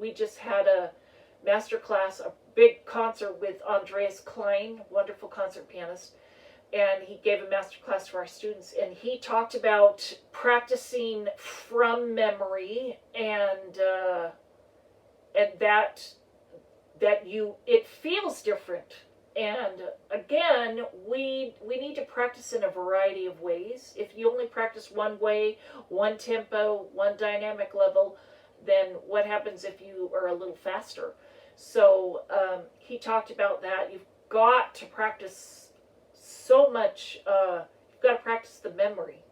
we just had a master class, a big concert with Andreas Klein, wonderful concert pianist, and he gave a master class to our students, and he talked about practicing from memory, and that it feels different. And again, we need to practice in a variety of ways. If you only practice one way, one tempo, one dynamic level, then what happens if you are a little faster? So he talked about that. You've got to practice so much. You've got to practice the memory.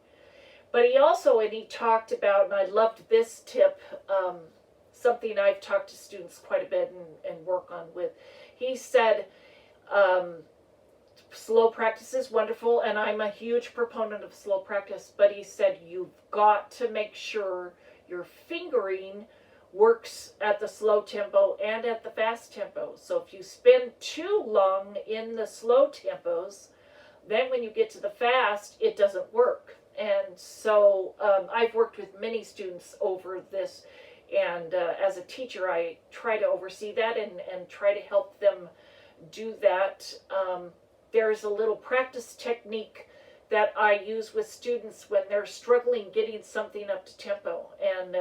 But he talked about, and I loved this tip, something I've talked to students quite a bit and work on with. He said, slow practice is wonderful, and I'm a huge proponent of slow practice, but he said you've got to make sure your fingering works at the slow tempo and at the fast tempo. So if you spend too long in the slow tempos, then when you get to the fast, it doesn't work. And so I've worked with many students over this, and as a teacher, I try to oversee that and try to help them do that. There's a little practice technique that I use with students when they're struggling getting something up to tempo. And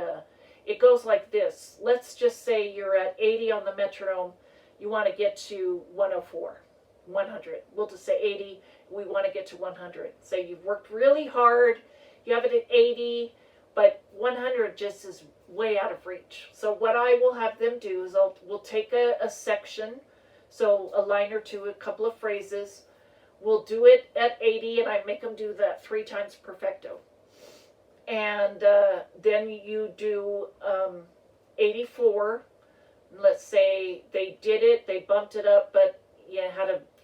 it goes like this. Let's just say you're at 80 on the metronome. You want to get to 104, 100. We'll just say 80. We want to get to 100. Say you've worked really hard. You have it at 80, but 100 just is way out of reach. So what I will have them do is we'll take a section, so a line or two, a couple of phrases. We'll do it at 80, and I make them do that 3 times perfecto. And then you do 84. Let's say they did it, they bumped it up, but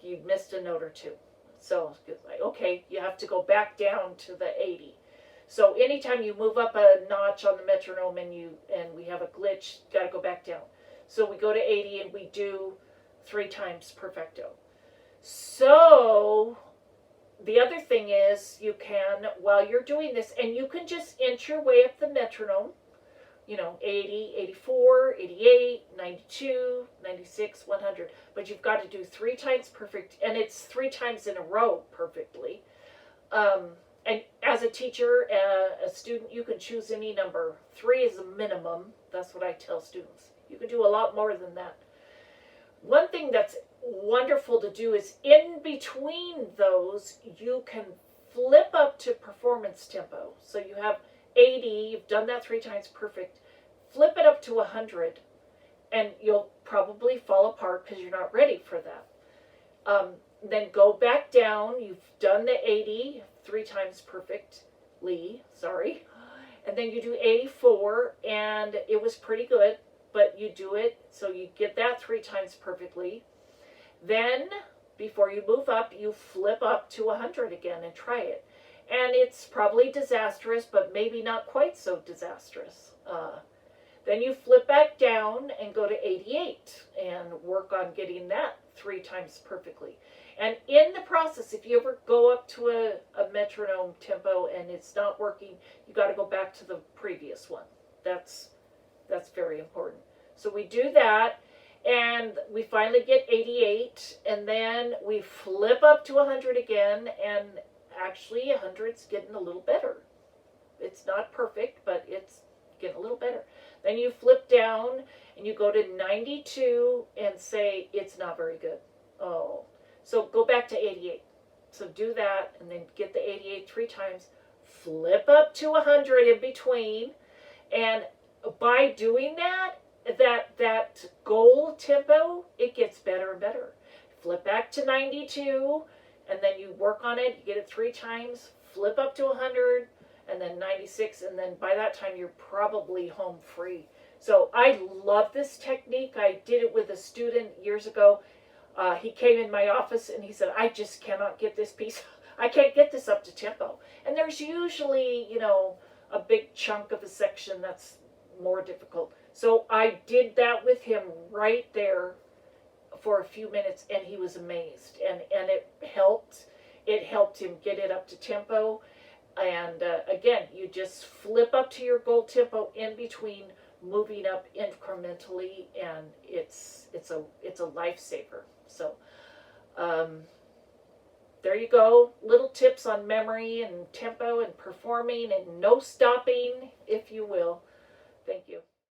you missed a note or two. So, okay, you have to go back down to the 80. So anytime you move up a notch on the metronome and we have a glitch, got to go back down. So we go to 80 and we do 3 times perfecto. So the other thing is you can, while you're doing this, and you can just inch your way up the metronome, 80, 84, 88, 92, 96, 100. But you've got to do 3 times perfect, and it's 3 times in a row perfectly. And as a teacher, a student, you can choose any number. 3 is a minimum. That's what I tell students. You can do a lot more than that. One thing that's wonderful to do is in between those, you can flip up to performance tempo. So you have 80, you've done that 3 times perfect. Flip it up to 100, and you'll probably fall apart because you're not ready for that. Then go back down. You've done the 80 3 times perfectly, and then you do 84, and it was pretty good, but you do it, so you get that 3 times perfectly. Then, before you move up, you flip up to 100 again and try it. And it's probably disastrous, but maybe not quite so disastrous. Then you flip back down and go to 88 and work on getting that 3 times perfectly. And in the process, if you ever go up to a metronome tempo and it's not working, you got to go back to the previous one. That's very important. So we do that, and we finally get 88, and then we flip up to 100 again, and actually 100's getting a little better. It's not perfect, but it's getting a little better. Then you flip down, and you go to 92 and say, it's not very good. Oh. So go back to 88. So do that, and then get the 88 3 times. Flip up to 100 in between, and by doing that goal tempo, it gets better and better. Flip back to 92, and then you work on it. You get it 3 times. Flip up to 100, and then 96, and then by that time you're probably home free. So I love this technique. I did it with a student years ago. He came in my office and he said, I just cannot get this piece. I can't get this up to tempo. And there's usually, a big chunk of a section that's more difficult. So I did that with him right there for a few minutes, and he was amazed. And it helped. It helped him get it up to tempo. And again, you just flip up to your goal tempo in between, moving up incrementally, and it's a lifesaver. So there you go, little tips on memory and tempo and performing and no stopping, if you will. Thank you.